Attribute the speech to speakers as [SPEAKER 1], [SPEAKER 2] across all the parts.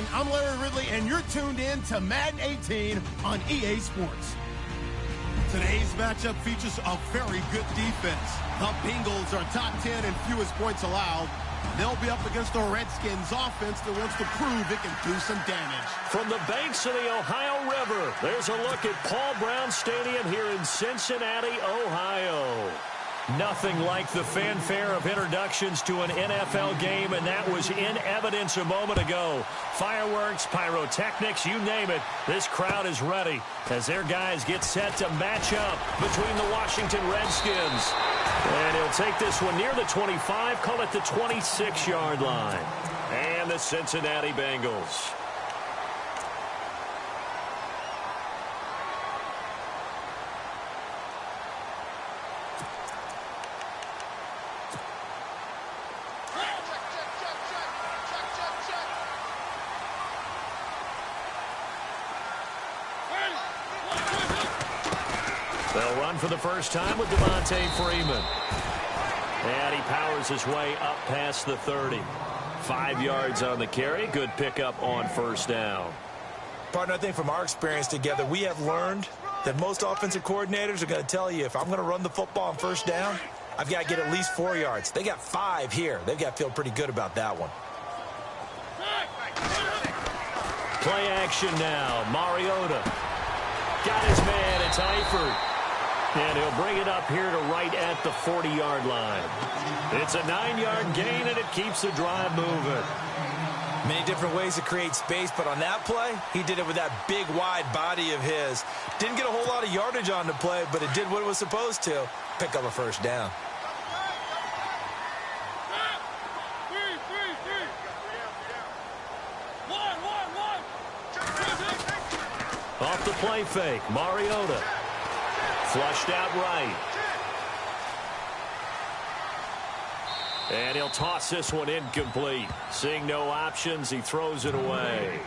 [SPEAKER 1] everyone. I'm Larry Ridley, and you're tuned in to Madden 18 on EA Sports.
[SPEAKER 2] Today's matchup features a very good defense. The Bengals are top 10 in fewest points allowed. They'll be up against the Redskins offense that wants to prove it can do some damage.
[SPEAKER 3] From the banks of the Ohio River, there's a look at Paul Brown Stadium here in Cincinnati, Ohio. Nothing like the fanfare of introductions to an NFL game, and that was in evidence a moment ago. Fireworks, pyrotechnics, you name it. This crowd is ready as their guys get set to match up between the Washington Redskins. And he'll take this one near the 25, call it the 26-yard line. And the Cincinnati Bengals. They'll run for the first time with Devontae Freeman. And he powers his way up past the 30. 5 yards on the carry. Good pickup on first down.
[SPEAKER 4] Partner, I think from our experience together, we have learned that most offensive coordinators are going to tell you, if I'm going to run the football on first down, I've got to get at least 4 yards. They got 5 here. They've got to feel pretty good about that one.
[SPEAKER 3] Play action now. Mariota. Got his man. It's Eifert. And he'll bring it up here to right at the 40-yard line. It's a 9-yard gain, and it keeps the drive moving.
[SPEAKER 4] Many different ways to create space, but on that play, he did it with that big, wide body of his. Didn't get a whole lot of yardage on the play, but it did what it was supposed to. Pick up a first down.
[SPEAKER 3] Off the play fake, Mariota. Flushed out right. And he'll toss this one incomplete. Seeing no options, he throws it away.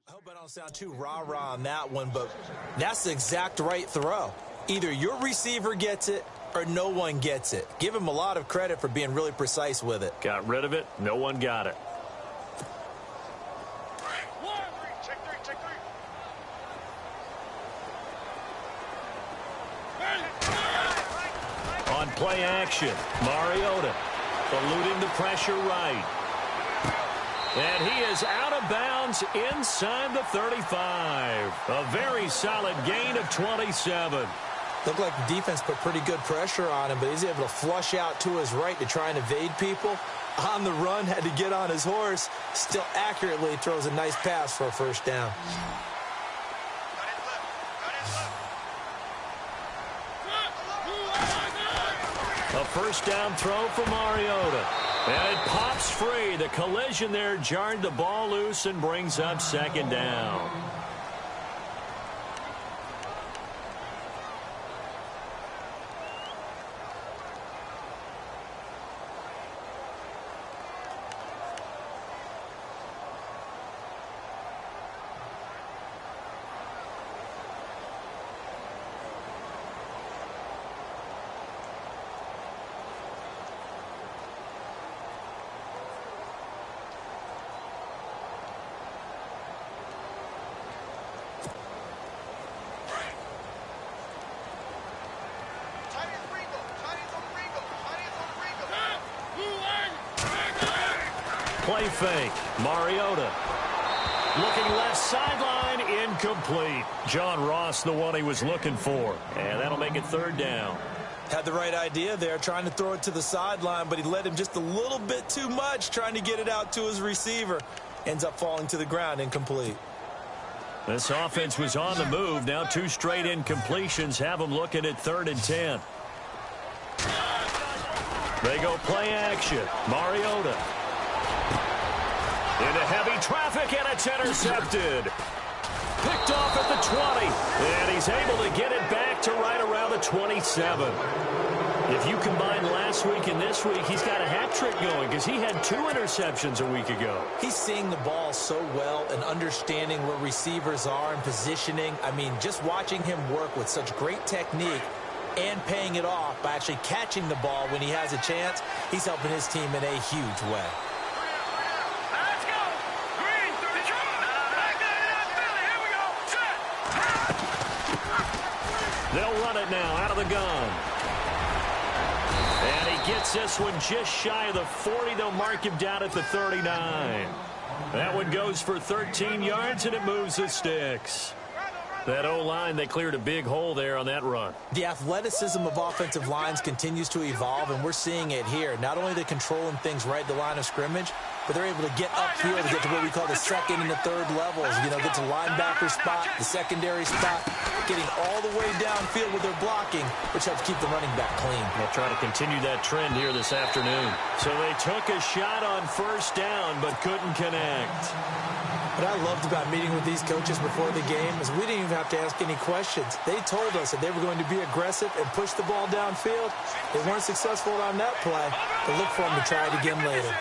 [SPEAKER 4] I hope I don't sound too rah-rah on that one, but that's the exact right throw. Either your receiver gets it or no one gets it. Give him a lot of credit for being really precise with it.
[SPEAKER 3] Got rid of it. No one got it. On play action, Mariota eluding the pressure right. And he is out of bounds inside the 35. A very solid gain of 27.
[SPEAKER 4] Looked like the defense put pretty good pressure on him, but he's able to flush out to his right to try and evade people. On the run, had to get on his horse. Still accurately throws a nice pass for a first down.
[SPEAKER 3] A first down throw for Mariota. And it pops free. The collision there jarred the ball loose and brings up second down. Play fake. Mariota. Looking left sideline. Incomplete. John Ross, the one he was looking for. And that'll make it third down.
[SPEAKER 4] Had the right idea there, trying to throw it to the sideline, but he led him just a little bit too much, trying to get it out to his receiver. Ends up falling to the ground, incomplete.
[SPEAKER 3] This offense was on the move. Now 2 straight incompletions have them looking at 3rd and 10. They go play action. Mariota. Into heavy traffic, and it's intercepted. Picked off at the 20. And he's able to get it back to right around the 27. If you combine last week and this week, he's got a hat trick going because he had 2 interceptions a week ago.
[SPEAKER 4] He's seeing the ball so well and understanding where receivers are and positioning. I mean, just watching him work with such great technique and paying it off by actually catching the ball when he has a chance, he's helping his team in a huge way.
[SPEAKER 3] They'll run it now out of the gun. And he gets this one just shy of the 40. They'll mark him down at the 39. That one goes for 13 yards, and it moves the sticks. That O-line, they cleared a big hole there on that run.
[SPEAKER 4] The athleticism of offensive lines continues to evolve, and we're seeing it here. Not only they're controlling things right at the line of scrimmage, but they're able to get upfield to get to what we call the 2nd and the 3rd levels. You know, get to linebacker spot, the secondary spot, getting all the way downfield with their blocking, which helps keep the running back clean.
[SPEAKER 3] They'll try to continue that trend here this afternoon. So they took a shot on 1st down, but couldn't connect.
[SPEAKER 4] What I loved about meeting with these coaches before the game is we didn't even have to ask any questions. They told us that they were going to be aggressive and push the ball downfield. They weren't successful on that play, but look for them to try it again later.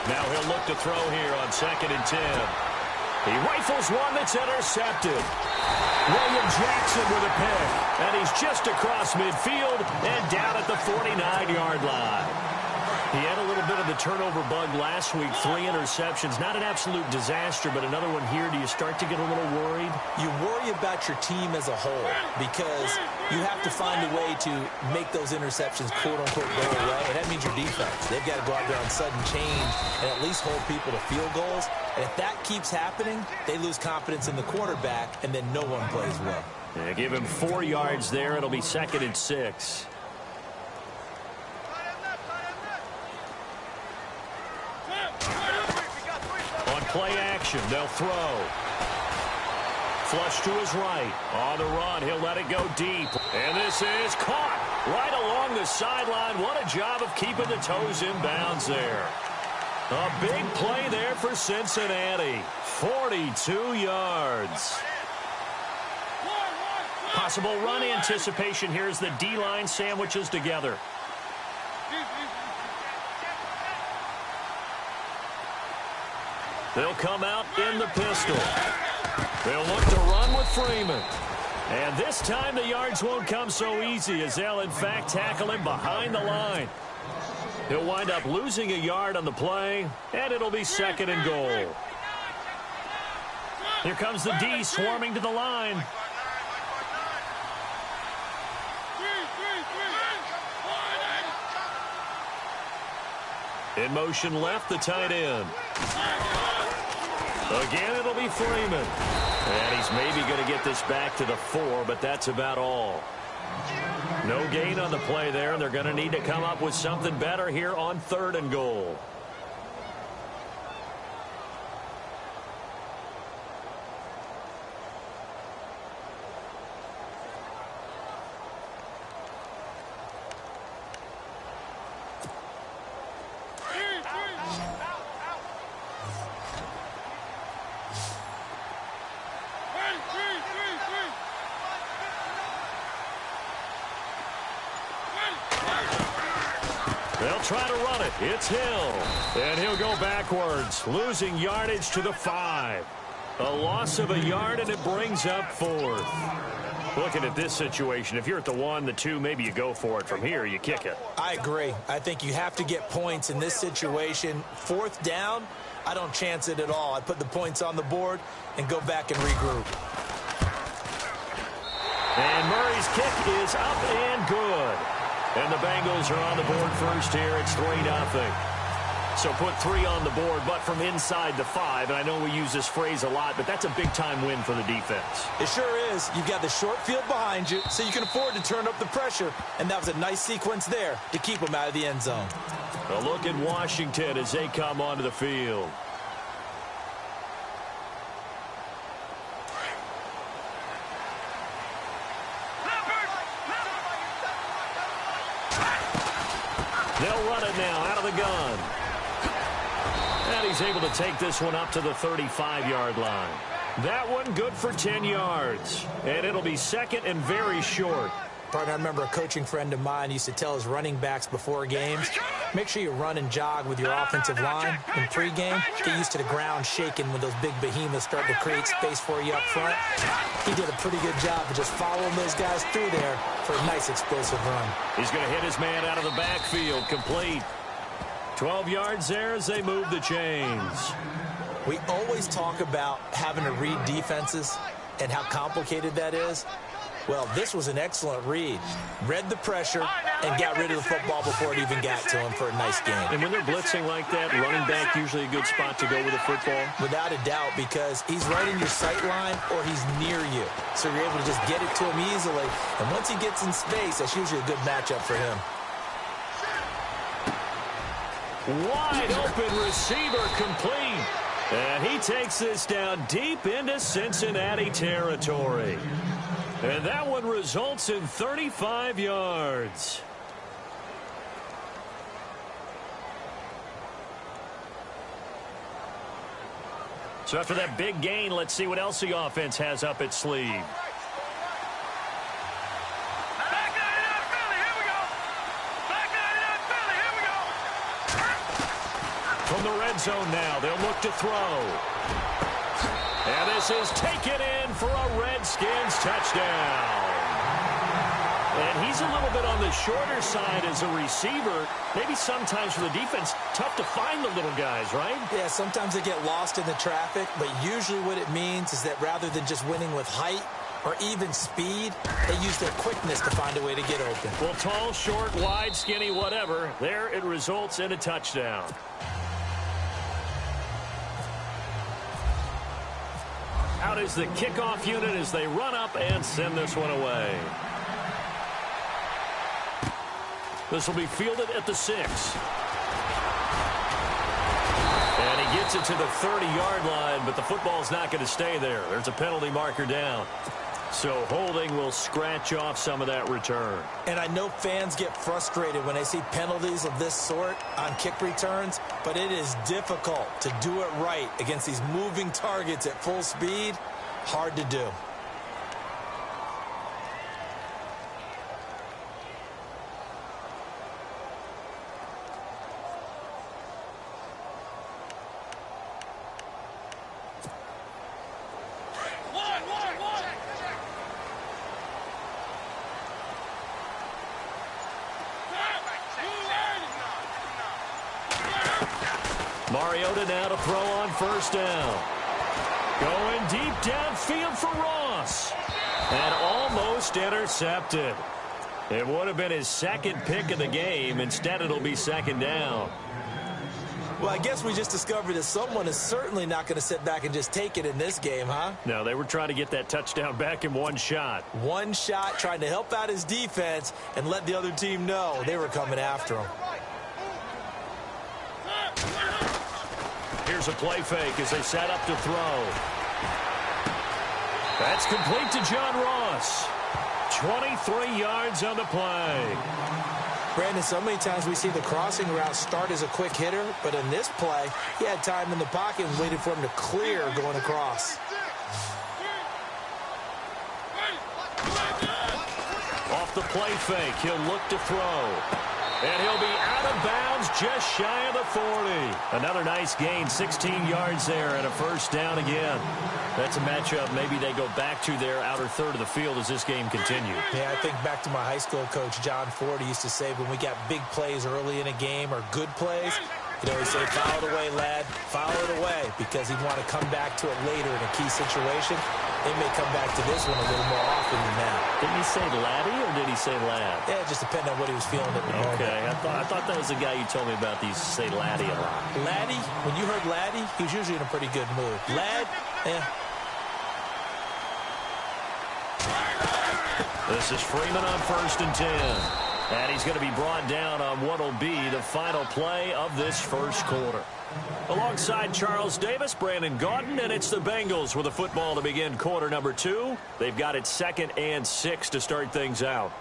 [SPEAKER 3] Now he'll look to throw here on 2nd and 10. He rifles one that's intercepted. William Jackson with a pick. And he's just across midfield and down at the 49-yard line. He had a little bit of the turnover bug last week. 3 interceptions. Not an absolute disaster, but another one here. Do you start to get a little worried?
[SPEAKER 4] You worry about your team as a whole because you have to find a way to make those interceptions, quote-unquote, go away. And that means your defense. They've got to go out there on sudden change and at least hold people to field goals. And if that keeps happening, they lose confidence in the quarterback, and then no one plays well.
[SPEAKER 3] Yeah, give him 4 yards there. It'll be 2nd and 6. On play action, they'll throw. Flush to his right. On the run, he'll let it go deep. And this is caught right along the sideline. What a job of keeping the toes in bounds there. A big play there for Cincinnati. 42 yards. Possible run anticipation here as the D-line sandwiches together. They'll come out in the pistol. They'll look to run with Freeman. And this time the yards won't come so easy as they'll, in fact, tackle him behind the line. He'll wind up losing a yard on the play, and it'll be 2nd and goal. Here comes the D swarming to the line. In motion left, the tight end. Again, it'll be Freeman. And he's maybe going to get this back to the 4, but that's about all. No gain on the play there. They're going to need to come up with something better here on 3rd and goal. They'll try to run it. It's Hill. And he'll go backwards, losing yardage to the 5. A loss of a yard, and it brings up 4th. Looking at this situation, if you're at the 1, the 2, maybe you go for it. From here, you kick it.
[SPEAKER 4] I agree. I think you have to get points in this situation. 4th down, I don't chance it at all. I put the points on the board and go back and regroup.
[SPEAKER 3] And Murray's kick is up and good. And the Bengals are on the board first here. It's 3-0. So put 3 on the board, but from inside the 5. And I know we use this phrase a lot, but that's a big-time win for the defense.
[SPEAKER 4] It sure is. You've got the short field behind you, so you can afford to turn up the pressure. And that was a nice sequence there to keep them out of the end zone.
[SPEAKER 3] A look at Washington as they come onto the field. They'll run it now out of the gun. And he's able to take this one up to the 35-yard line. That one good for 10 yards. And it'll be second and very short.
[SPEAKER 4] Partner, I remember a coaching friend of mine used to tell his running backs before games, make sure you run and jog with your offensive line in pregame. Get used to the ground shaking when those big behemoths start to create space for you up front. He did a pretty good job of just following those guys through there for a nice explosive run.
[SPEAKER 3] He's going to hit his man out of the backfield, complete. 12 yards there as they move the chains.
[SPEAKER 4] We always talk about having to read defenses and how complicated that is. Well, this was an excellent read. Read the pressure and got rid of the football before it even got to him for a nice game.
[SPEAKER 3] And when they're blitzing like that, running back usually a good spot to go with the football?
[SPEAKER 4] Without a doubt, because he's right in your sight line or he's near you. So you're able to just get it to him easily. And once he gets in space, that's usually a good matchup for him.
[SPEAKER 3] Wide open receiver complete. And he takes this down deep into Cincinnati territory. And that one results in 35 yards. So after that big gain, let's see what else the offense has up its sleeve. From the red zone now, they'll look to throw. And this is taken in for a Redskins touchdown. And he's a little bit on the shorter side as a receiver. Maybe sometimes for the defense, tough to find the little guys, right?
[SPEAKER 4] Yeah, sometimes they get lost in the traffic, but usually what it means is that rather than just winning with height or even speed, they use their quickness to find a way to get open.
[SPEAKER 3] Well, tall, short, wide, skinny, whatever, there it results in a touchdown. Out is the kickoff unit as they run up and send this one away. This will be fielded at the 6. And he gets it to the 30-yard line, but the football's not going to stay there. There's a penalty marker down. So holding will scratch off some of that return.
[SPEAKER 4] And I know fans get frustrated when they see penalties of this sort on kick returns, but it is difficult to do it right against these moving targets at full speed. Hard to do.
[SPEAKER 3] Mariota now to throw on first down. Going deep downfield for Ross. And almost intercepted. It would have been his second pick of the game. Instead, it'll be second down.
[SPEAKER 4] Well, I guess we just discovered that someone is certainly not going to sit back and just take it in this game, huh?
[SPEAKER 3] No, they were trying to get that touchdown back in one shot.
[SPEAKER 4] One shot, trying to help out his defense and let the other team know they were coming after him.
[SPEAKER 3] Here's a play fake as they set up to throw. That's complete to John Ross. 23 yards on the play.
[SPEAKER 4] Brandon, so many times we see the crossing route start as a quick hitter, but in this play, he had time in the pocket and waited for him to clear going across.
[SPEAKER 3] Off the play fake, he'll look to throw. And he'll be out of bounds just shy of the 40. Another nice gain, 16 yards there and a first down again. That's a matchup maybe they go back to their outer third of the field as this game continues.
[SPEAKER 4] Yeah, I think back to my high school coach, John Ford, he used to say when we got big plays early in a game or good plays, he'd always say, foul it away, lad, foul it away, because he'd want to come back to it later in a key situation. They may come back to this one a little more often. different than that.
[SPEAKER 3] Didn't he say laddie or did he say lad?
[SPEAKER 4] Yeah, it just depended on what he was feeling at the moment.
[SPEAKER 3] Okay, I thought that was the guy you told me about. These say laddie a lot.
[SPEAKER 4] Laddie, when you heard laddie, he was usually in a pretty good mood. Lad,
[SPEAKER 3] This is Freeman on 1st and 10. And he's going to be brought down on what will be the final play of this first quarter. Alongside Charles Davis, Brandon Gaudin, and it's the Bengals with a football to begin quarter number 2. They've got it 2nd and 6 to start things out.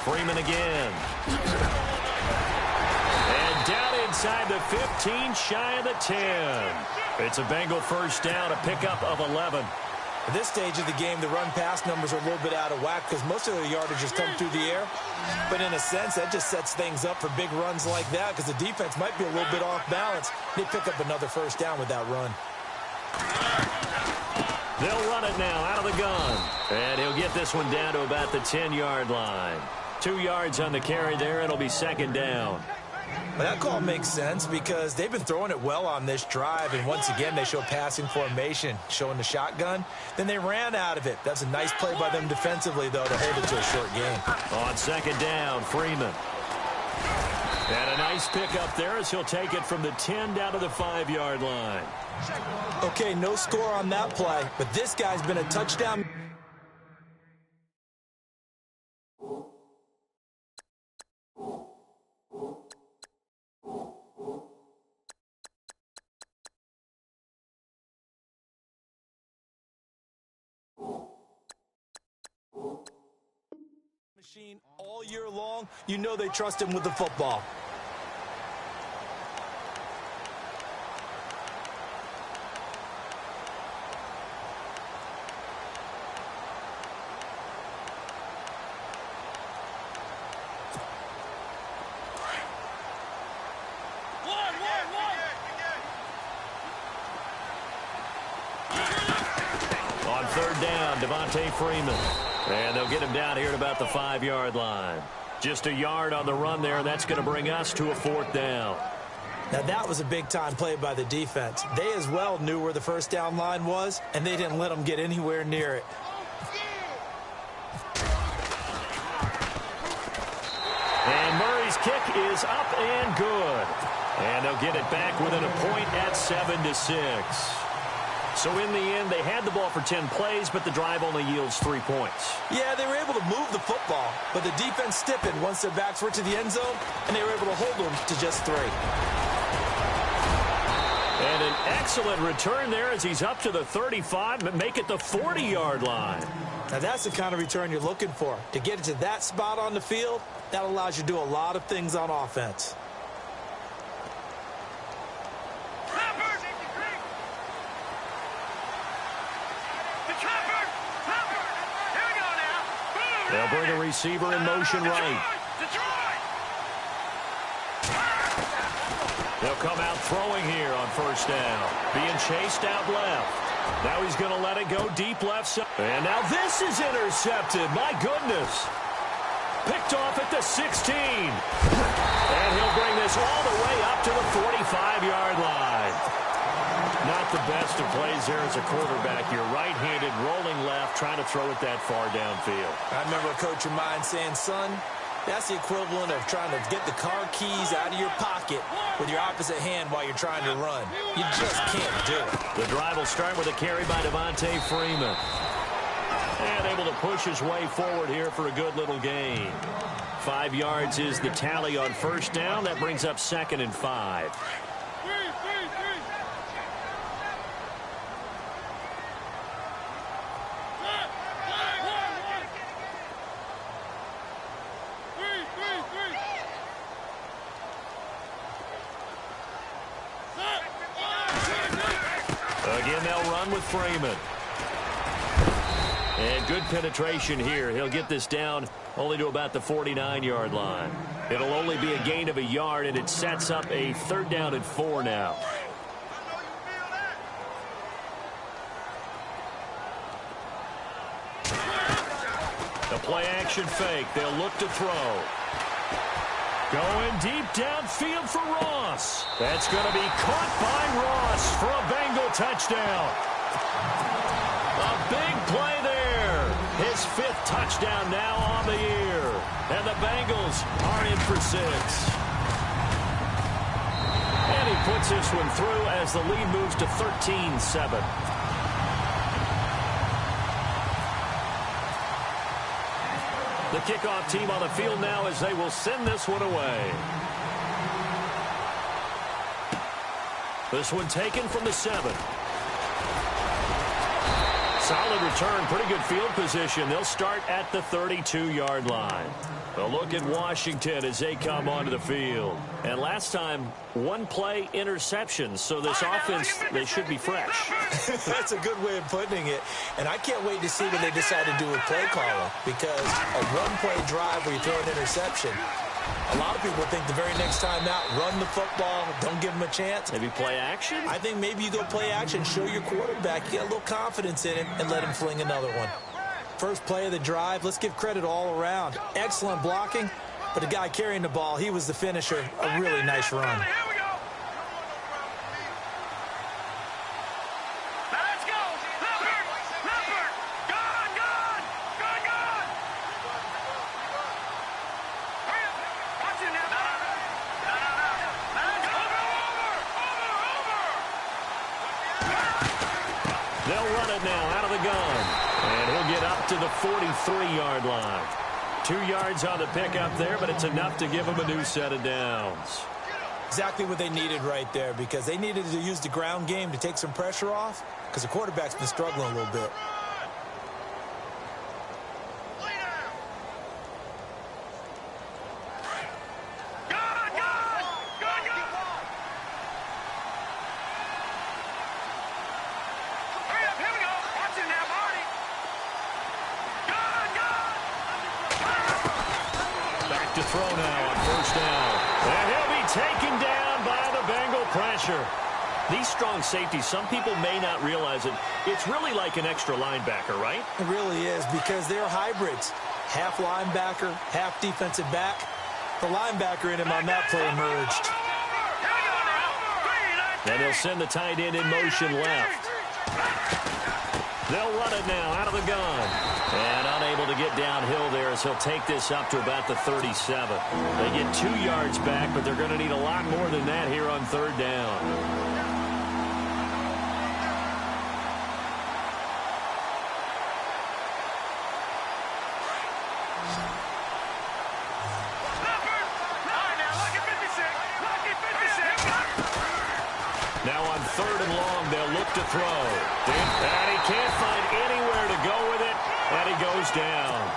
[SPEAKER 3] Freeman again. And down inside the 15, shy of the 10. It's a Bengal first down, a pickup of 11.
[SPEAKER 4] At this stage of the game, the run-pass numbers are a little bit out of whack because most of their yardage has come through the air. But in a sense, that just sets things up for big runs like that because the defense might be a little bit off balance. They pick up another first down with that run.
[SPEAKER 3] They'll run it now out of the gun. And he'll get this one down to about the 10-yard line. 2 yards on the carry there. It'll be 2nd down.
[SPEAKER 4] Well, that call makes sense because they've been throwing it well on this drive, and once again they show passing formation, showing the shotgun. Then they ran out of it. That's a nice play by them defensively, though, to hold it to a short game.
[SPEAKER 3] On 2nd down, Freeman. And a nice pickup there as he'll take it from the 10 down to the 5-yard line.
[SPEAKER 4] Okay, no score on that play, but this guy's been a touchdown. Machine all year long. You know they trust him with the football.
[SPEAKER 3] On 3rd down, Freeman. And they'll get him down here at about the 5-yard line. Just a yard on the run there, and that's going to bring us to a 4th down.
[SPEAKER 4] Now, that was a big-time play by the defense. They as well knew where the first down line was, and they didn't let them get anywhere near it.
[SPEAKER 3] And Murray's kick is up and good. And they'll get it back within a point at 7-6. So in the end, they had the ball for 10 plays, but the drive only yields 3 points.
[SPEAKER 4] Yeah, they were able to move the football, but the defense stiffened once their backs were to the end zone, and they were able to hold them to just 3.
[SPEAKER 3] And an excellent return there as he's up to the 35, but make it the 40-yard line.
[SPEAKER 4] Now, that's the kind of return you're looking for. To get it to that spot on the field, that allows you to do a lot of things on offense.
[SPEAKER 3] They'll bring a receiver in motion right. They'll come out throwing here on 1st down. Being chased out left. Now he's going to let it go deep left side. And now this is intercepted. My goodness. Picked off at the 16. And he'll bring this all the way up to the 45-yard line. Not the best of plays there as a quarterback. You're right-handed, rolling left, trying to throw it that far downfield.
[SPEAKER 4] I remember a coach of mine saying, son, that's the equivalent of trying to get the car keys out of your pocket with your opposite hand while you're trying to run. You just can't do it.
[SPEAKER 3] The drive will start with a carry by Freeman. And able to push his way forward here for a good little gain. 5 yards is the tally on 1st down. That brings up 2nd and 5. Again, they'll run with Freeman. And good penetration here. He'll get this down only to about the 49-yard line. It'll only be a gain of a yard, and it sets up a 3rd down and 4 now. The play-action fake. They'll look to throw. Going deep downfield for Ross. That's going to be caught by Ross for a Bengal touchdown. A big play there. His 5th touchdown now on the year. And the Bengals are in for 6. And he puts this one through as the lead moves to 13-7. The kickoff team on the field now as they will send this one away. This one taken from the 7. Solid return, pretty good field position. They'll start at the 32-yard line. A look at Washington as they come onto the field. And last time, 1 play interception. So this offense, they should be fresh.
[SPEAKER 4] That's a good way of putting it. And I can't wait to see what they decide to do with play calling. Because a 1-play drive where you throw an interception, a lot of people think the very next time out, run the football, don't give them a chance.
[SPEAKER 3] Maybe play action?
[SPEAKER 4] I think maybe you go play action, show your quarterback, get a little confidence in him, and let him fling another one. First play of the drive, let's give credit all around. Excellent blocking, but the guy carrying the ball, he was the finisher. A really nice run.
[SPEAKER 3] They'll run it now out of the gun. And he'll get up to the 43-yard line. 2 yards on the pickup there, but it's enough to give him a new set of downs.
[SPEAKER 4] Exactly what they needed right there, because they needed to use the ground game to take some pressure off, because the quarterback's been struggling a little bit.
[SPEAKER 3] To throw now on first down. And he'll be taken down by the Bengal pressure. These strong safeties, some people may not realize it. It's really like an extra linebacker, right?
[SPEAKER 4] It really is, because they're hybrids. Half linebacker, half defensive back. The linebacker in him on that play emerged.
[SPEAKER 3] And they'll send the tight end in motion left. They'll run it now out of the gun. And unable to get downhill there as he'll take this up to about the 37. They get 2 yards back, but they're going to need a lot more than that here on third down. Now on 3rd and long, they'll look to throw. And he can't find anywhere to go with it, and he goes down.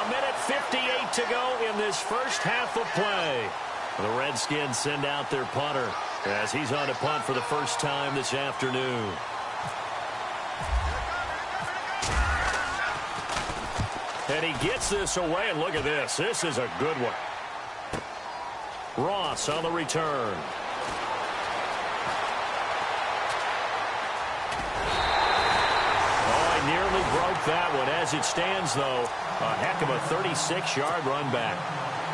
[SPEAKER 3] 1:58 to go in this first half of play. The Redskins send out their punter as he's on to punt for the first time this afternoon. And he gets this away, and look at this. This is a good one. Ross on the return. Nearly broke that one. As it stands, though, a heck of a 36-yard run back.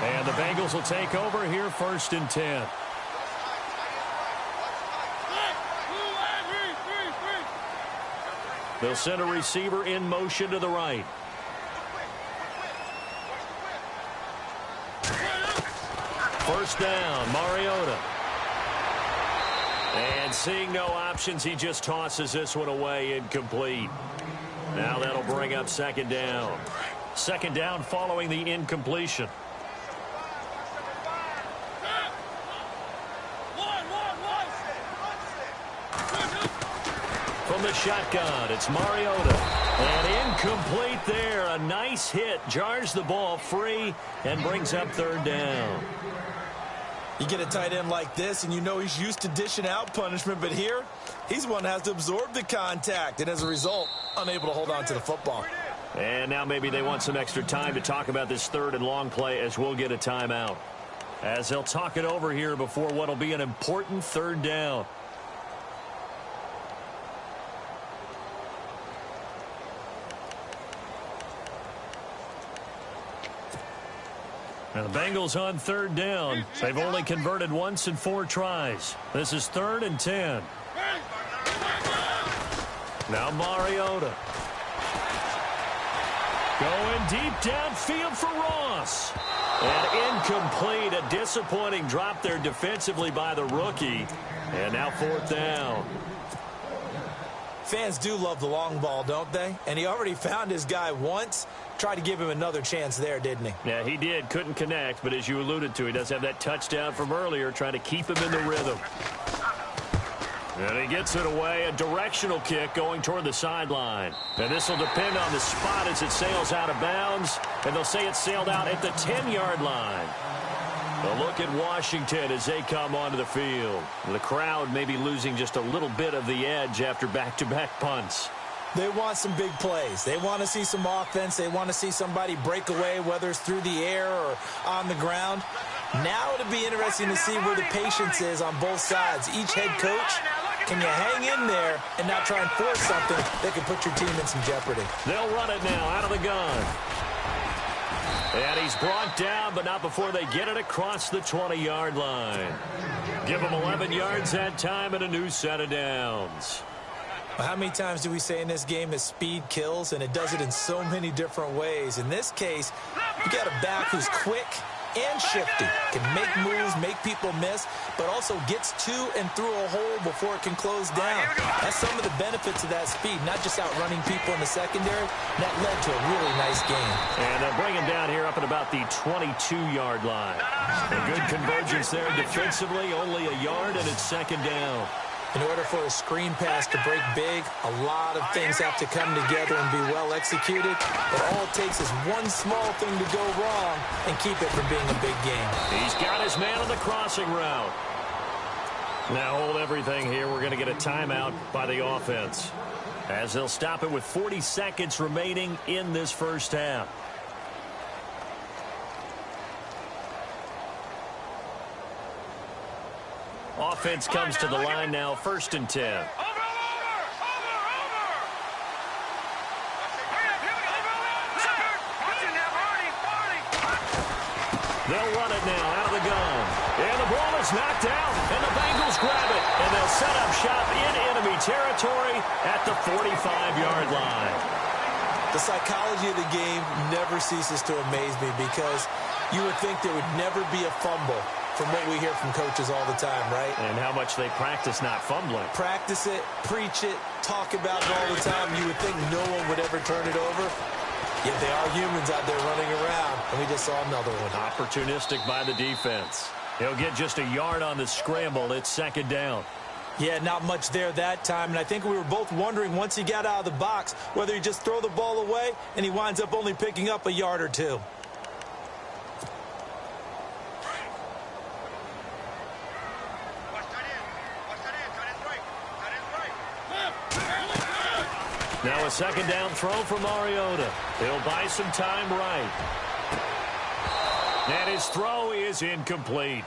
[SPEAKER 3] And the Bengals will take over here 1st and 10. They'll send a receiver in motion to the right. First down, Mariota. And seeing no options, he just tosses this one away, incomplete. Now that'll bring up 2nd down. 2nd down following the incompletion. From the shotgun, it's Mariota. And incomplete there. A nice hit. Jars the ball free and brings up 3rd down.
[SPEAKER 4] You get a tight end like this, and you know he's used to dishing out punishment, but here, he's one that has to absorb the contact, and as a result, unable to hold on to the football.
[SPEAKER 3] And now maybe they want some extra time to talk about this 3rd and long play as we'll get a timeout. As they'll talk it over here before what will be an important 3rd down. Now the Bengals on third down. They've only converted once in 4 tries. This is 3rd and 10. Now Mariota. Going deep downfield for Ross. And incomplete. A disappointing drop there defensively by the rookie. And now 4th down.
[SPEAKER 4] Fans do love the long ball, don't they? And he already found his guy once. Tried to give him another chance there, didn't he?
[SPEAKER 3] Yeah, he did. Couldn't connect, but as you alluded to, he does have that touchdown from earlier, trying to keep him in the rhythm. And he gets it away. A directional kick going toward the sideline. And this will depend on the spot as it sails out of bounds. And they'll say it sailed out at the 10-yard line. A look at Washington as they come onto the field. The crowd may be losing just a little bit of the edge after back-to-back punts.
[SPEAKER 4] They want some big plays. They want to see some offense. They want to see somebody break away, whether it's through the air or on the ground. Now it'll be interesting to see where the patience is on both sides. Each head coach, can you hang in there and not try and force something that could put your team in some jeopardy?
[SPEAKER 3] They'll run it now out of the gun. And he's brought down, but not before they get it across the 20-yard line. Give him 11 yards that time and a new set of downs.
[SPEAKER 4] Well, how many times do we say in this game that speed kills, and it does it in so many different ways? In this case, you got a back who's quick and shifty, can make moves, make people miss, but also gets to and through a hole before it can close down. That's some of the benefits of that speed, not just outrunning people in the secondary. That led to a really nice game.
[SPEAKER 3] And they'll bring him down here up at about the 22-yard line. A good convergence there defensively, only a yard, and it's 2nd down.
[SPEAKER 4] In order for a screen pass to break big, a lot of things have to come together and be well executed. But all it takes is one small thing to go wrong and keep it from being a big game.
[SPEAKER 3] He's got his man on the crossing route. Now hold everything here. We're going to get a timeout by the offense, as they'll stop it with 40 seconds remaining in this first half. Offense comes to the line now, 1st and 10. They'll run it now out of the gun. And the ball is knocked out, and the Bengals grab it. And they'll set up shop in enemy territory at the 45-yard line.
[SPEAKER 4] The psychology of the game never ceases to amaze me, because you would think there would never be a fumble from what we hear from coaches all the time, right?
[SPEAKER 3] And how much they practice not fumbling.
[SPEAKER 4] Practice it, preach it, talk about it all the time. You would think no one would ever turn it over. Yet they are humans out there running around, and we just saw another one.
[SPEAKER 3] Opportunistic by the defense. He'll get just a yard on the scramble. It's 2nd down.
[SPEAKER 4] Yeah, not much there that time, and I think we were both wondering once he got out of the box whether he just throw the ball away and he winds up only picking up a yard or two.
[SPEAKER 3] Now a 2nd down throw for Mariota. He'll buy some time right. And his throw is incomplete.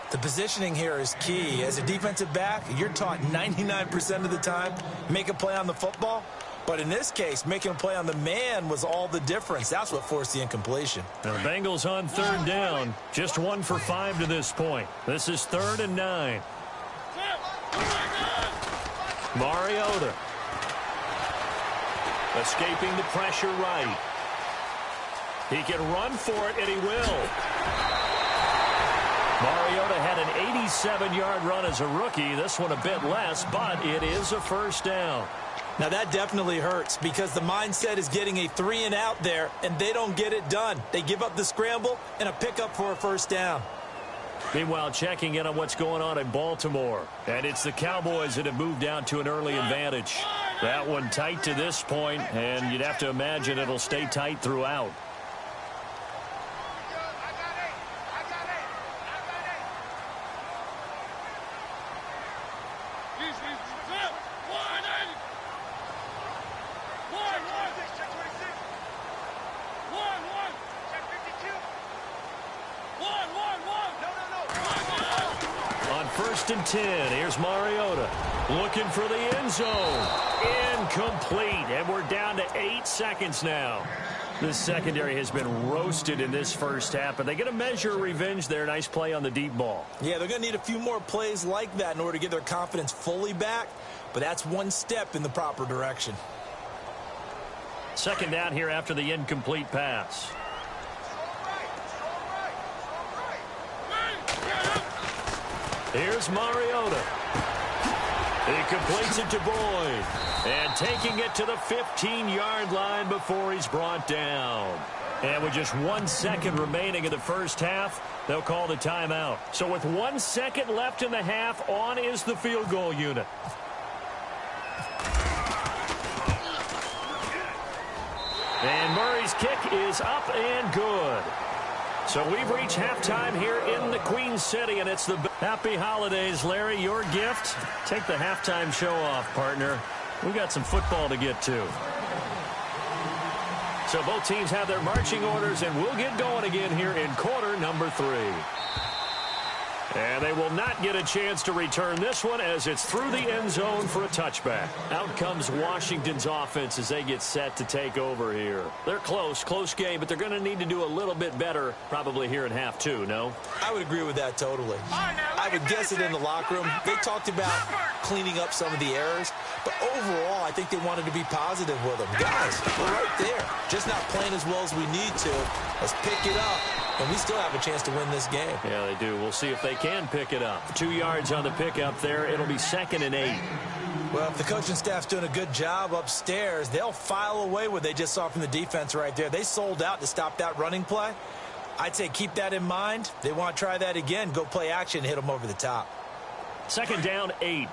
[SPEAKER 4] The positioning here is key. As a defensive back, you're taught 99% of the time, make a play on the football. But in this case, making a play on the man was all the difference. That's what forced the incompletion.
[SPEAKER 3] Now the Bengals on 3rd down. Just 1 for 5 to this point. This is 3rd and 9. Mariota. Escaping the pressure right. He can run for it, and he will. Mariota had an 87-yard run as a rookie. This one a bit less, but it is a 1st down.
[SPEAKER 4] Now that definitely hurts, because the mindset is getting a 3-and-out there, and they don't get it done. They give up the scramble and a pickup for a 1st down.
[SPEAKER 3] Meanwhile, checking in on what's going on in Baltimore. And it's the Cowboys that have moved down to an early advantage. That one tight to this point, and you'd have to imagine it'll stay tight throughout. On 1st and 10, here's Mariota. Looking for the end zone. Incomplete. And we're down to 8 seconds now. This secondary has been roasted in this first half, but they get a measure of revenge there. Nice play on the deep ball.
[SPEAKER 4] Yeah, they're going to need a few more plays like that in order to get their confidence fully back, but that's one step in the proper direction.
[SPEAKER 3] Second down here after the incomplete pass. Here's Mariota. He completes it to Boyd. And taking it to the 15-yard line before he's brought down. And with just 1 second remaining in the first half, they'll call the timeout. So with 1 second left in the half, on is the field goal unit. And Murray's kick is up and good. So we've reached halftime here in the Queen City, and it's the happy holidays, Larry. Your gift? Take the halftime show off, partner. We got some football to get to. So both teams have their marching orders, and we'll get going again here in quarter number 3. And they will not get a chance to return this one as it's through the end zone for a touchback. Out comes Washington's offense as they get set to take over here. They're close game, but they're going to need to do a little bit better probably here in half 2, no?
[SPEAKER 4] I would agree with that totally. I would guess it in the locker room. They talked about cleaning up some of the errors, but overall, I think they wanted to be positive with them. Guys, we're right there. Just not playing as well as we need to. Let's pick it up. And we still have a chance to win this game.
[SPEAKER 3] Yeah, they do. We'll see if they can pick it up. 2 yards on the pickup there. It'll be 2nd and 8.
[SPEAKER 4] Well, if the coaching staff's doing a good job upstairs, they'll file away what they just saw from the defense right there. They sold out to stop that running play. I'd say keep that in mind. They want to try that again. Go play action and hit them over the top.
[SPEAKER 3] 2nd down, 8.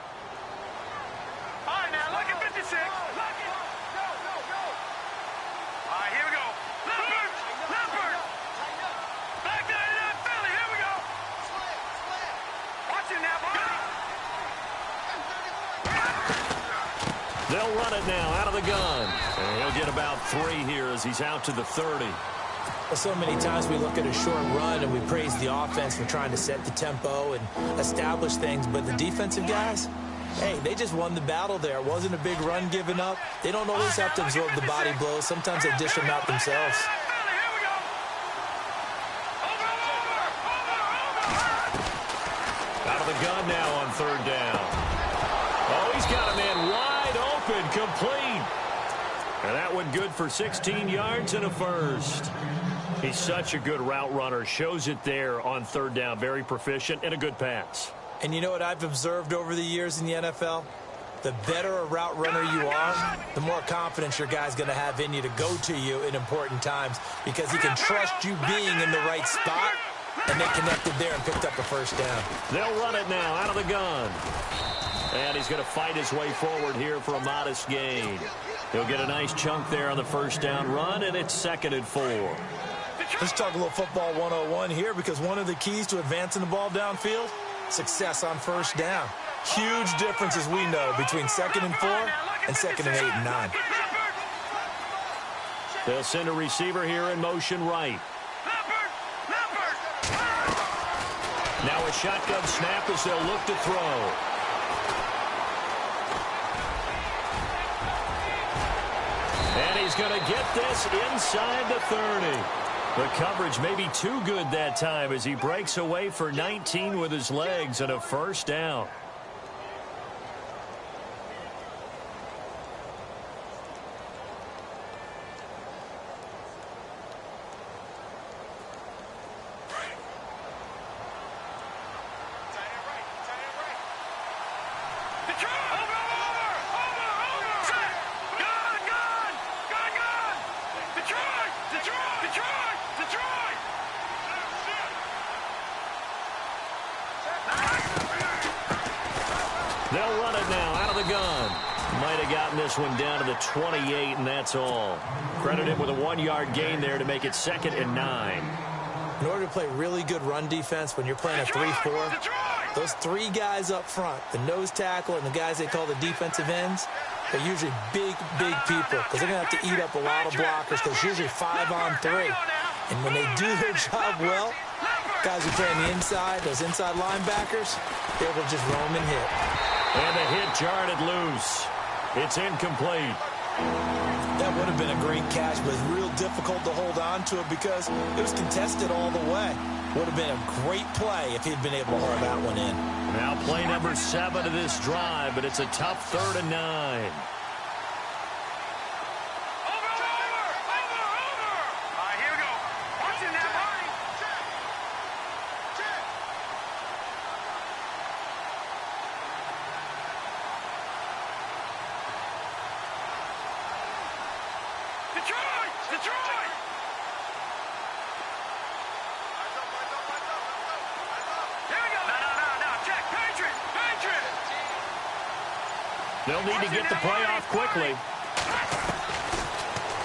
[SPEAKER 5] All right, now, look at 56. Look it. Go. All right, here we go. Leopard. Back to that Philly. Here we go. Watch it now, boy.
[SPEAKER 3] They'll run it now out of the gun. And he'll get about 3 here as he's out to the 30.
[SPEAKER 4] Well, so many times we look at a short run and we praise the offense for trying to set the tempo and establish things, but the defensive guys, hey, they just won the battle there. It wasn't a big run given up. They don't always have to absorb the body blows. Sometimes they dish them out themselves.
[SPEAKER 3] Out of the gun now on 3rd down. Oh, he's got a man wide open, complete. And that one good for 16 yards and a first. He's such a good route runner. Shows it there on 3rd down. Very proficient and a good pass.
[SPEAKER 4] And you know what I've observed over the years in the NFL? The better a route runner you are, the more confidence your guy's going to have in you to go to you in important times because he can trust you being in the right spot, and they connected there and picked up a first down.
[SPEAKER 3] They'll run it now out of the gun. And he's going to fight his way forward here for a modest gain. He'll get a nice chunk there on the first down run, and it's 2nd and 4.
[SPEAKER 4] Let's talk a little football 101 here because one of the keys to advancing the ball downfield, success on first down. Huge difference, as we know, between 2nd and 4 and 2nd and 8 and 9.
[SPEAKER 3] They'll send a receiver here in motion right. Now a shotgun snap as they'll look to throw. And he's going to get this inside the 30. The coverage may be too good that time as he breaks away for 19 with his legs and a first down. They'll run it now out of the gun. Might have gotten this one down to the 28, and that's all. Credit him with a 1-yard gain there to make it 2nd and 9.
[SPEAKER 4] In order to play really good run defense when you're playing a 3-4, those 3 guys up front, the nose tackle and the guys they call the defensive ends, they're usually big people because they're going to have to eat up a lot of blockers because it's usually 5 on 3. And when they do their job well, guys who play on the inside, those inside linebackers, they're able to just roam and hit.
[SPEAKER 3] And the hit jarred it loose. It's incomplete.
[SPEAKER 4] That would have been a great catch, but it's real difficult to hold on to it because it was contested all the way. Would have been a great play if he'd been able to haul that one in.
[SPEAKER 3] Now play number 7 of this drive, but it's a tough 3rd and 9. They'll need to get the play off quickly.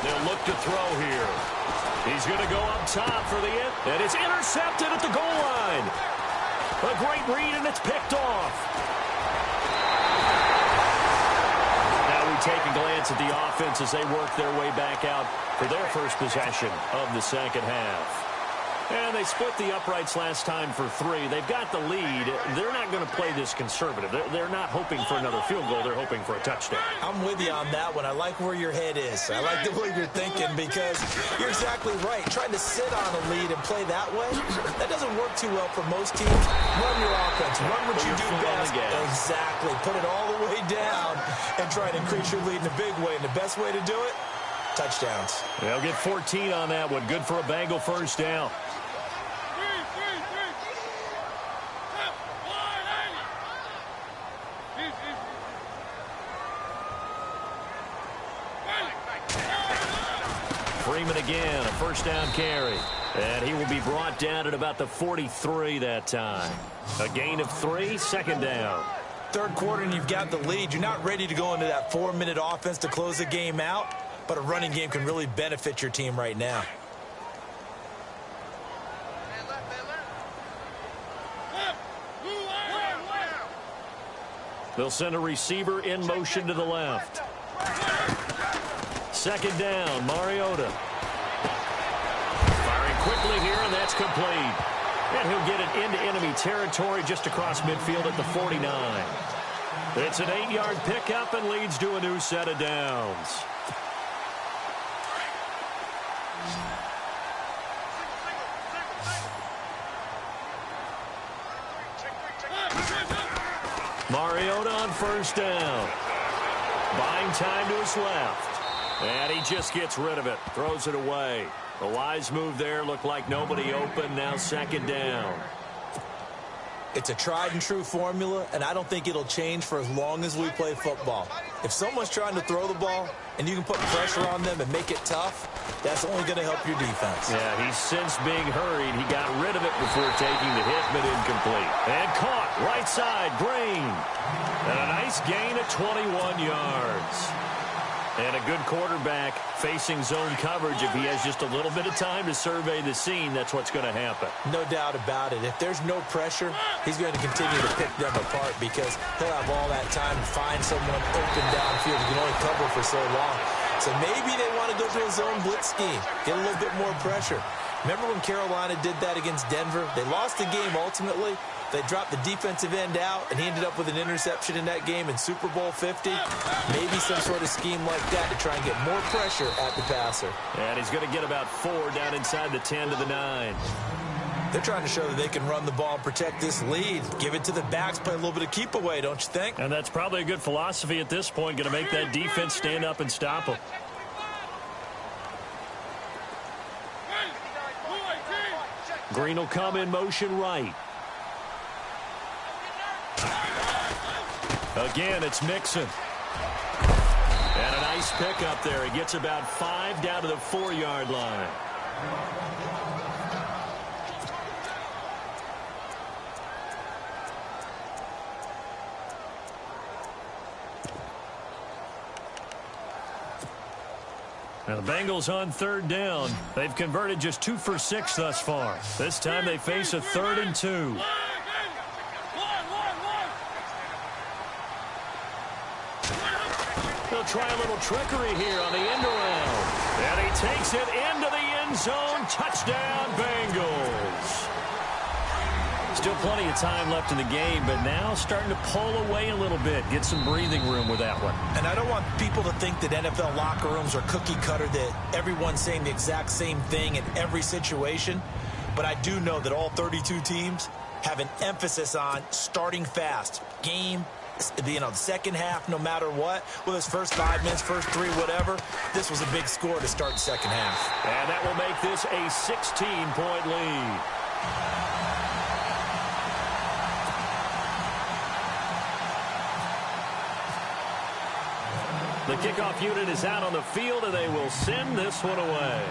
[SPEAKER 3] They'll look to throw here. He's going to go up top for the end, and it's intercepted at the goal line. A great read, and it's picked off. Now we take a glance at the offense as they work their way back out for their first possession of the second half. And they split the uprights last time for 3. They've got the lead. They're not going to play this conservative. They're not hoping for another field goal. They're hoping for a touchdown.
[SPEAKER 4] I'm with you on that one. I like where your head is. I like the way you're thinking because you're exactly right. Trying to sit on a lead and play that way, that doesn't work too well for most teams. Run your offense. Run what you do best. Exactly. Put it all the way down and try to increase your lead in a big way. And the best way to do it, touchdowns.
[SPEAKER 3] They'll get 14 on that one. Good for a Bengal first down. Freeman again, a first down carry. And he will be brought down at about the 43 that time. A gain of 3, second down.
[SPEAKER 4] Third quarter and you've got the lead. You're not ready to go into that 4-minute offense to close the game out, but a running game can really benefit your team right now.
[SPEAKER 3] They'll send a receiver in motion to the left. Second down, Mariota. Firing quickly here, and that's complete. And he'll get it into enemy territory just across midfield at the 49. It's an 8-yard pickup and leads to a new set of downs. Mariota on first down. Buying time to his left. And he just gets rid of it. Throws it away. A wise move there. Looked like nobody open. Now second down.
[SPEAKER 4] It's a tried-and-true formula, and I don't think it'll change for as long as we play football. If someone's trying to throw the ball and you can put pressure on them and make it tough, that's only going to help your defense.
[SPEAKER 3] Yeah, he's since being hurried. He got rid of it before taking the hit, but incomplete. And caught right side, Green. And a nice gain of 21 yards. And a good quarterback facing zone coverage. If he has just a little bit of time to survey the scene, that's what's going to happen.
[SPEAKER 4] No doubt about it. If there's no pressure, he's going to continue to pick them apart because he'll have all that time to find someone open downfield. He can only cover for so long. So maybe they want to go to a zone blitz scheme, get a little bit more pressure. Remember when Carolina did that against Denver? They lost the game ultimately. They dropped the defensive end out, and he ended up with an interception in that game in Super Bowl 50. Maybe some sort of scheme like that to try and get more pressure at the passer.
[SPEAKER 3] And he's going to get about 4 down inside the 10 to the 9.
[SPEAKER 4] They're trying to show that they can run the ball and protect this lead. Give it to the backs, play a little bit of keep away, don't you think?
[SPEAKER 3] And that's probably a good philosophy at this point, going to make that defense stand up and stop them. Green will come in motion right. Again, it's Mixon. And a nice pickup there. He gets about 5 down to the 4-yard line. Now the Bengals on third down. They've converted just 2 for 6 thus far. This time they face a 3rd and 2. They'll try a little trickery here on the end around. And he takes it into the end zone. Touchdown, Bengals. Still plenty of time left in the game, but now starting to pull away a little bit. Get some breathing room with that one.
[SPEAKER 4] And I don't want people to think that NFL locker rooms are cookie cutter, that everyone's saying the exact same thing in every situation. But I do know that all 32 teams have an emphasis on starting fast. Game, the second half, no matter what. Whether it's first 5 minutes, first 3, whatever. This was a big score to start the second half.
[SPEAKER 3] And that will make this a 16-point lead. The kickoff unit is out on the field, and they will send this one away.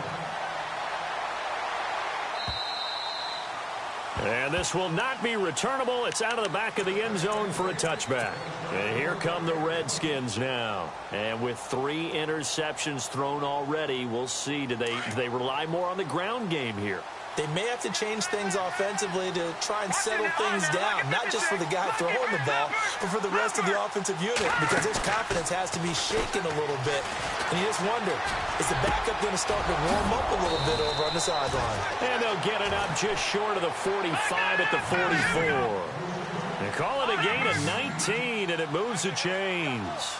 [SPEAKER 3] And this will not be returnable. It's out of the back of the end zone for a touchback. And here come the Redskins now. And with 3 interceptions thrown already, we'll see. Do they rely more on the ground game here?
[SPEAKER 4] They may have to change things offensively to try and settle things down, not just for the guy throwing the ball, but for the rest of the offensive unit, because his confidence has to be shaken a little bit. And you just wonder, is the backup going to start to warm up a little bit over on the sideline?
[SPEAKER 3] And they'll get it up just short of the 45 at the 44. They call it a gain of 19, and it moves the chains.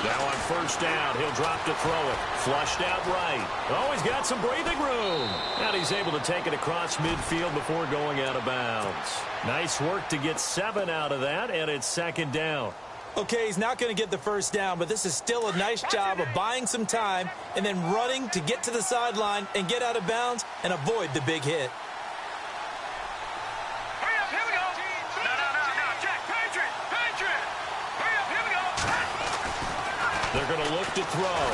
[SPEAKER 3] Now on first down, he'll drop to throw it. Flushed out right. Oh, he's got some breathing room. And he's able to take it across midfield before going out of bounds. Nice work to get 7 out of that, and it's second down.
[SPEAKER 4] Okay, he's not going to get the first down, but this is still a nice job of buying some time and then running to get to the sideline and get out of bounds and avoid the big hit.
[SPEAKER 3] They're going to look to throw.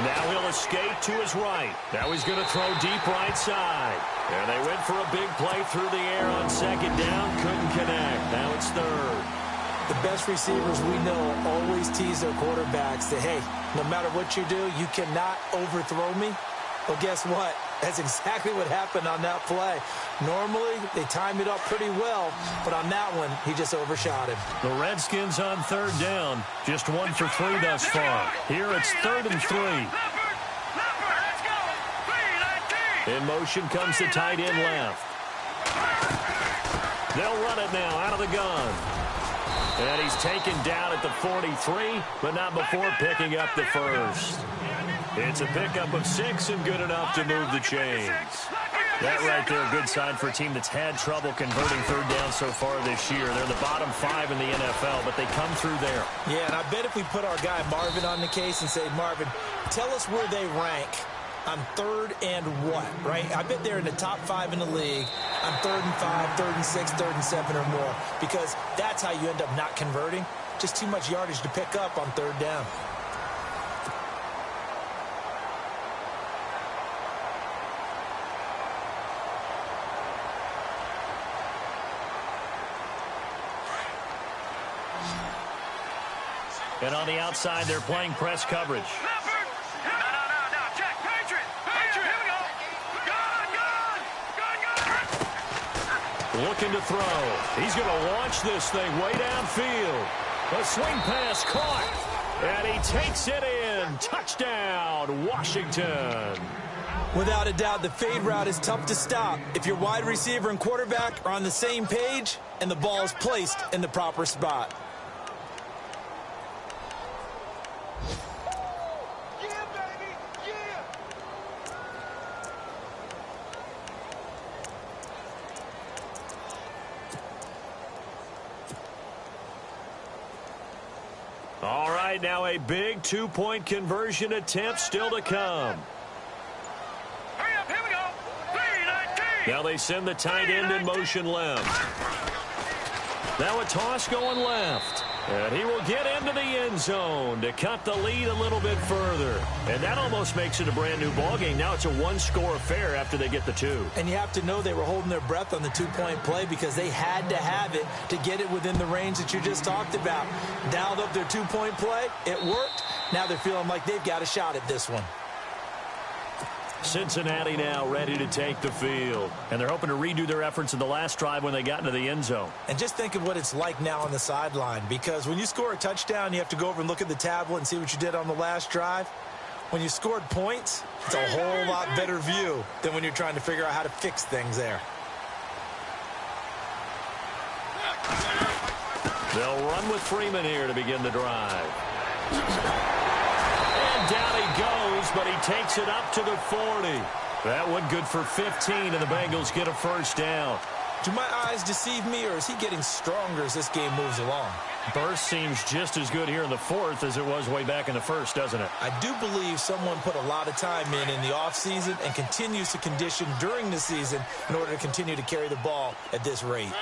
[SPEAKER 3] Now he'll escape to his right. Now he's going to throw deep right side. And they went for a big play through the air on second down. Couldn't connect. Now it's third.
[SPEAKER 4] The best receivers we know always tease their quarterbacks that, hey, no matter what you do, you cannot overthrow me. Well, guess what? That's exactly what happened on that play. Normally, they time it up pretty well, but on that one, he just overshot him.
[SPEAKER 3] The Redskins on third down. Just 1 for 3 thus far. Here it's 3rd and 3. In motion comes the tight end left. They'll run it now out of the gun. And he's taken down at the 43, but not before picking up the first. It's a pickup of 6 and good enough to move the chains. That right there, a good sign for a team that's had trouble converting third down so far this year. They're the bottom 5 in the NFL, but they come through there.
[SPEAKER 4] Yeah, and I bet if we put our guy Marvin on the case and say, Marvin, tell us where they rank on 3rd and what, right? I bet they're in the top 5 in the league on 3rd and 5, 3rd and 6, 3rd and 7 or more, because that's how you end up not converting. Just too much yardage to pick up on 3rd down.
[SPEAKER 3] And on the outside, they're playing press coverage. Looking to throw. He's going to launch this thing way downfield. A swing pass caught. And he takes it in. Touchdown, Washington.
[SPEAKER 4] Without a doubt, the fade route is tough to stop if your wide receiver and quarterback are on the same page and the ball is placed in the proper spot.
[SPEAKER 3] All right, now a big 2-point conversion attempt still to come.
[SPEAKER 5] Hurry up, here we go. 3-19.
[SPEAKER 3] Now they send the tight end in motion left. Now a toss going left. And he will get into the end zone to cut the lead a little bit further. And that almost makes it a brand new ballgame. Now it's a 1-score affair after they get the 2.
[SPEAKER 4] And you have to know they were holding their breath on the 2-point play because they had to have it to get it within the range that you just talked about. Dialed up their 2-point play. It worked. Now they're feeling like they've got a shot at this one.
[SPEAKER 3] Cincinnati now ready to take the field. And they're hoping to redo their efforts in the last drive when they got into the end zone.
[SPEAKER 4] And just think of what it's like now on the sideline, because when you score a touchdown, you have to go over and look at the tablet and see what you did on the last drive. When you scored points, it's a whole lot better view than when you're trying to figure out how to fix things there.
[SPEAKER 3] They'll run with Freeman here to begin the drive. And down he goes, but he takes it up to the 40. That one good for 15, and the Bengals get a first down.
[SPEAKER 4] Do my eyes deceive me, or is he getting stronger as this game moves along?
[SPEAKER 3] Burst seems just as good here in the fourth as it was way back in the first, doesn't it?
[SPEAKER 4] I do believe someone put a lot of time in the offseason and continues to condition during the season in order to continue to carry the ball at this rate.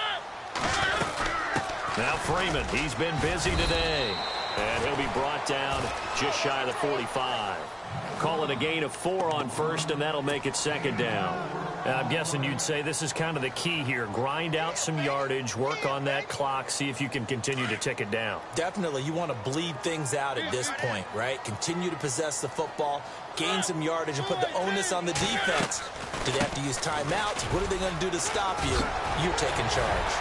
[SPEAKER 3] Now Freeman, he's been busy today. And he'll be brought down just shy of the 45. Call it a gain of 4 on first, and that'll make it second down. I'm guessing you'd say this is kind of the key here. Grind out some yardage, work on that clock, see if you can continue to tick it down.
[SPEAKER 4] Definitely. You want to bleed things out at this point, right? Continue to possess the football, gain some yardage, and put the onus on the defense. Do they have to use timeouts? What are they going to do to stop you? You're taking charge.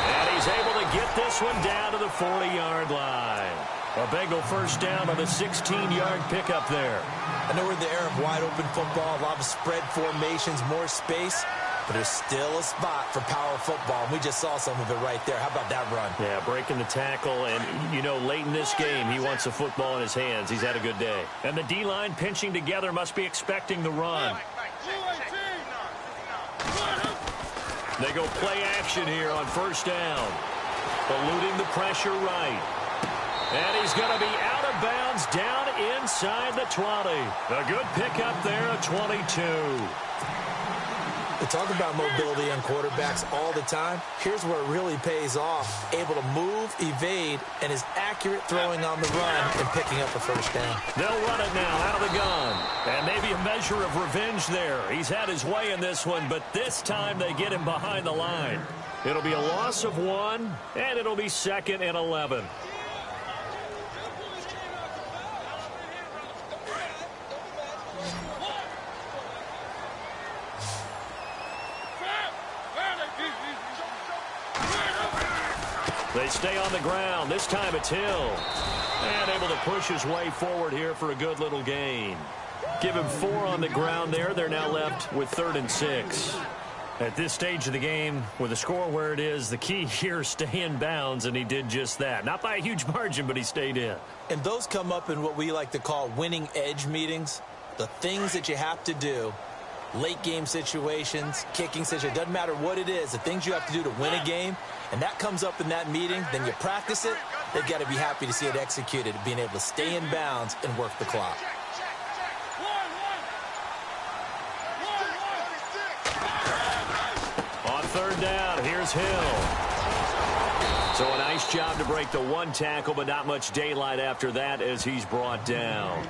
[SPEAKER 3] And he's able to get this one down to the 40-yard line. A Bengal first down on a 16-yard pickup there.
[SPEAKER 4] I know we're in the era of wide-open football, a lot of spread formations, more space, but there's still a spot for power football. We just saw some of it right there. How about that run?
[SPEAKER 3] Yeah, breaking the tackle, and, you know, late in this game, he wants the football in his hands. He's had a good day. And the D-line pinching together must be expecting the run. They go play action here on first down. Eluding the pressure right. And he's going to be out of bounds down inside the 20. A good pickup there at 22.
[SPEAKER 4] We talk about mobility on quarterbacks all the time. Here's where it really pays off. Able to move, evade, and is accurate throwing on the run and picking up a first down.
[SPEAKER 3] They'll run it now out of the gun. And maybe a measure of revenge there. He's had his way in this one, but this time they get him behind the line. It'll be a loss of 1, and it'll be 2nd and 11. They stay on the ground. This time it's Hill. And able to push his way forward here for a good little gain. Give him 4 on the ground there. They're now left with 3rd and 6. At this stage of the game, with the score where it is, the key here is stay in bounds, and he did just that. Not by a huge margin, but he stayed in.
[SPEAKER 4] And those come up in what we like to call winning edge meetings. The things that you have to do. Late game situations, kicking situations, doesn't matter what it is, the things you have to do to win a game, and that comes up in that meeting, then you practice it, they've got to be happy to see it executed, being able to stay in bounds and work the clock.
[SPEAKER 3] On 3rd down, here's Hill. So a nice job to break the 1 tackle, but not much daylight after that as he's brought down.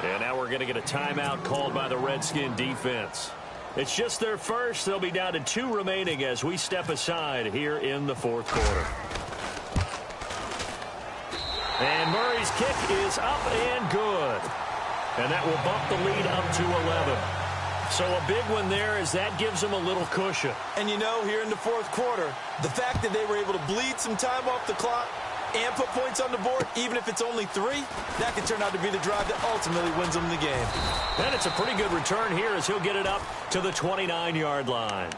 [SPEAKER 3] And now we're going to get a timeout called by the Redskin defense. It's just their first. They'll be down to 2 remaining as we step aside here in the 4th quarter. And Murray's kick is up and good. And that will bump the lead up to 11. So a big one there as that gives them a little cushion.
[SPEAKER 4] And you know, here in the 4th quarter, the fact that they were able to bleed some time off the clock and put points on the board, even if it's only 3, that could turn out to be the drive that ultimately wins them the game.
[SPEAKER 3] And it's a pretty good return here as he'll get it up to the 29-yard line.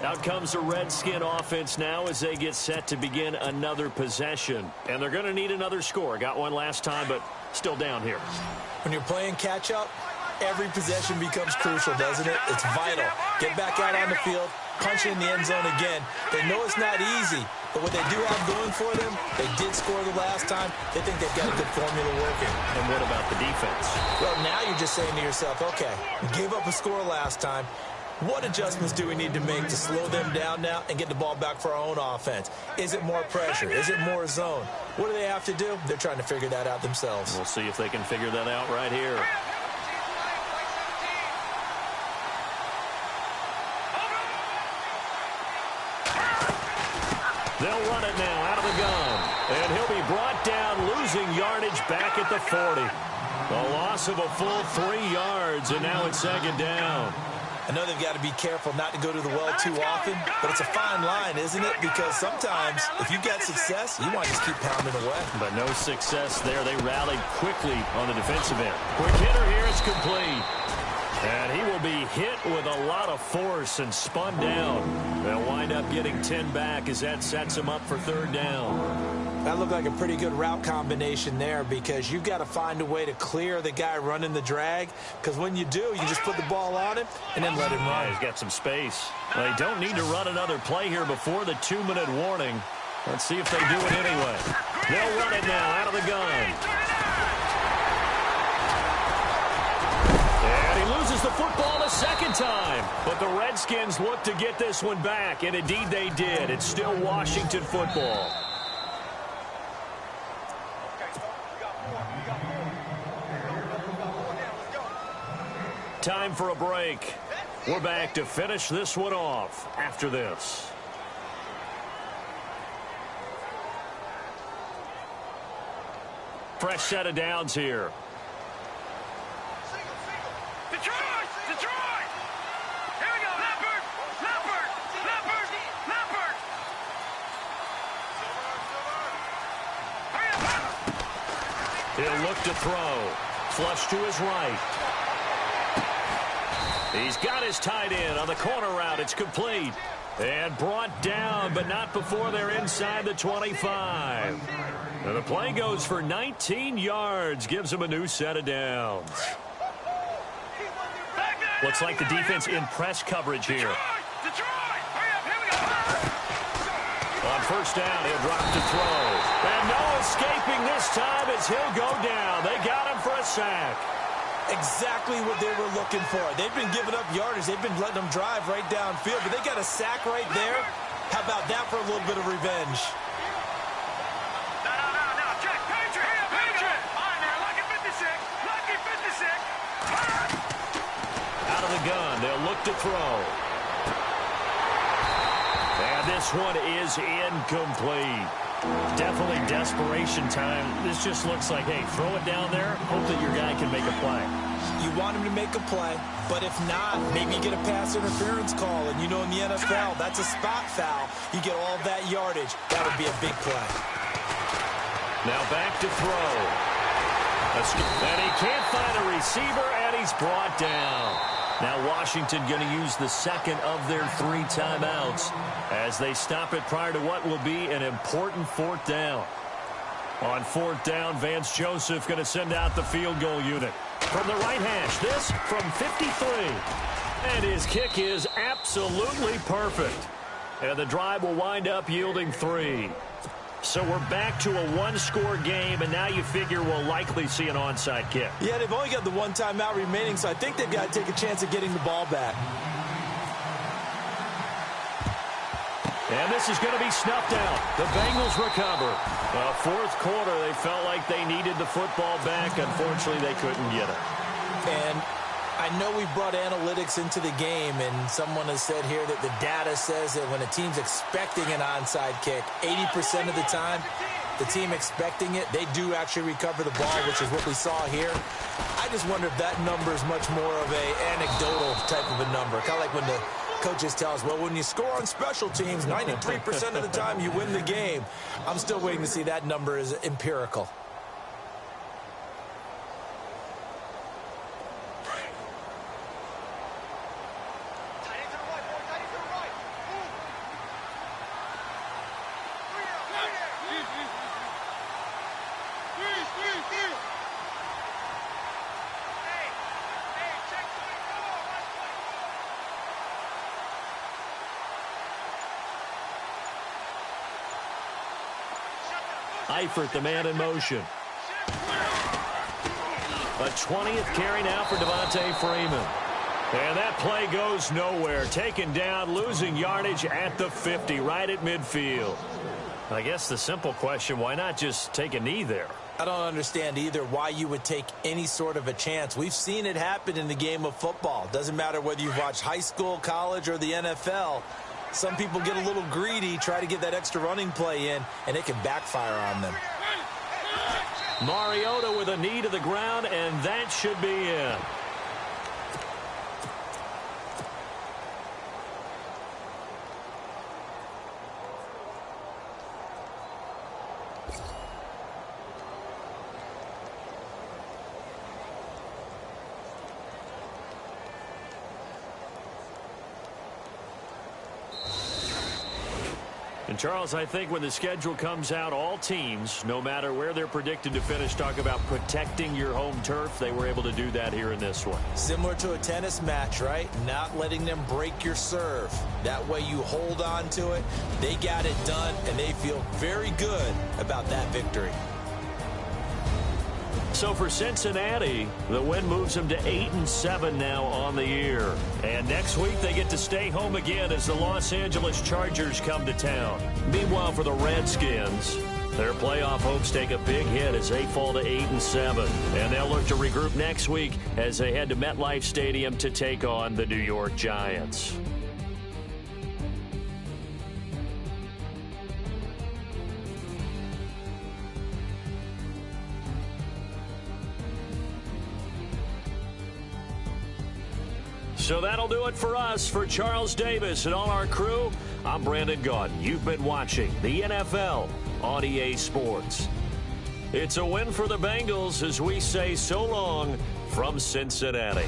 [SPEAKER 3] Out comes the Redskin offense now as they get set to begin another possession. And they're going to need another score. Got one last time, but still down here.
[SPEAKER 4] When you're playing catch-up, every possession becomes crucial, doesn't it? It's vital. Get back out on the field, punch it in the end zone again. They know it's not easy, but what they do have going for them, they did score the last time. They think they've got a good formula working.
[SPEAKER 3] And what about the defense?
[SPEAKER 4] Well, now you're just saying to yourself, okay, gave up a score last time. What adjustments do we need to make to slow them down now and get the ball back for our own offense? Is it more pressure? Is it more zone? What do they have to do? They're trying to figure that out themselves.
[SPEAKER 3] We'll see if they can figure that out right here. They'll run it now out of the gun. And he'll be brought down, losing yardage back at the 40. A loss of a full 3 yards, and now it's 2nd down.
[SPEAKER 4] I know they've got to be careful not to go to the well too often, but it's a fine line, isn't it? Because sometimes if you've got success, you want to just keep pounding away.
[SPEAKER 3] But no success there. They rallied quickly on the defensive end. Quick hitter here. It's complete. And he will be hit with a lot of force and spun down. They'll wind up getting 10 back as that sets him up for third down.
[SPEAKER 4] That looked like a pretty good route combination there because you've got to find a way to clear the guy running the drag, because when you do, you just put the ball on him and then let him run.
[SPEAKER 3] Yeah, he's got some space. They don't need to run another play here before the 2-minute warning. Let's see if they do it anyway. They'll run it now out of the gun. And he loses the football a second time. But the Redskins look to get this one back, and indeed they did. It's still Washington football. Time for a break. We're back to finish this one off after this. Fresh set of downs here.
[SPEAKER 5] Detroit! Detroit! Here we go. Leopard! Leopard! Leopard! Leopard! Hurry up!
[SPEAKER 3] He'll look to throw. Flush to his right. He's got his tight end on the corner route. It's complete. And brought down, but not before they're inside the 25. And the play goes for 19 yards. Gives him a new set of downs. Looks like the defense in press coverage here.
[SPEAKER 5] Detroit! Hurry up! Here we go!
[SPEAKER 3] On first down, he'll drop to throw. And no escaping this time as he'll go down. They got him for a sack.
[SPEAKER 4] Exactly what they were looking for. They've been giving up yardage. They've been letting them drive right downfield, but they got a sack right there. How about that for a little bit of revenge?
[SPEAKER 5] No. Check. Patriot! Here, Patriot! All right, now. Lucky 56. Lucky 56.
[SPEAKER 3] Out of the gun. They'll look to throw. And this one is incomplete. Definitely desperation time. This just looks like, hey, throw it down there, hope that your guy can make a play.
[SPEAKER 4] You want him to make a play, but if not, maybe you get a pass interference call. And you know in the NFL, that's a spot foul. You get all that yardage. That would be a big play.
[SPEAKER 3] Now back to throw. And he can't find a receiver, and he's brought down. Now Washington going to use the second of their 3 timeouts as they stop it prior to what will be an important fourth down. On fourth down, Vance Joseph going to send out the field goal unit. From the right hash, this from 53. And his kick is absolutely perfect. And the drive will wind up yielding 3. So we're back to a 1-score game, and now you figure we'll likely see an onside kick.
[SPEAKER 4] Yeah, they've only got the 1 timeout remaining, so I think they've got to take a chance at getting the ball back.
[SPEAKER 3] And this is going to be snuffed out. The Bengals recover. Well, fourth quarter, they felt like they needed the football back. Unfortunately, they couldn't get it.
[SPEAKER 4] And I know we brought analytics into the game, and someone has said here that the data says that when a team's expecting an onside kick, 80% of the time, the team expecting it, they do actually recover the ball, which is what we saw here. I just wonder if that number is much more of a anecdotal type of a number. Kind of like when the coaches tell us, well, when you score on special teams, 93% of the time you win the game. I'm still waiting to see that number is empirical.
[SPEAKER 3] Eifert, the man in motion. A 20th carry now for Devontae Freeman. And that play goes nowhere. Taken down, losing yardage at the 50, right at midfield. I guess the simple question, why not just take a knee there?
[SPEAKER 4] I don't understand either why you would take any sort of a chance. We've seen it happen in the game of football. Doesn't matter whether you've watched high school, college, or the NFL. Some people get a little greedy, try to get that extra running play in, and it can backfire on them.
[SPEAKER 3] Mariota with a knee to the ground, and that should be in. And, Charles, I think when the schedule comes out, all teams, no matter where they're predicted to finish, talk about protecting your home turf. They were able to do that here in this one.
[SPEAKER 4] Similar to a tennis match, right? Not letting them break your serve. That way you hold on to it. They got it done, and they feel very good about that victory.
[SPEAKER 3] So for Cincinnati, the win moves them to 8-7 now on the year. And next week they get to stay home again as the Los Angeles Chargers come to town. Meanwhile, for the Redskins, their playoff hopes take a big hit as they fall to 8-7. And they'll look to regroup next week as they head to MetLife Stadium to take on the New York Giants. So that'll do it for us. For Charles Davis and all our crew, I'm Brandon Gaudin. You've been watching the NFL on EA Sports. It's a win for the Bengals as we say so long from Cincinnati.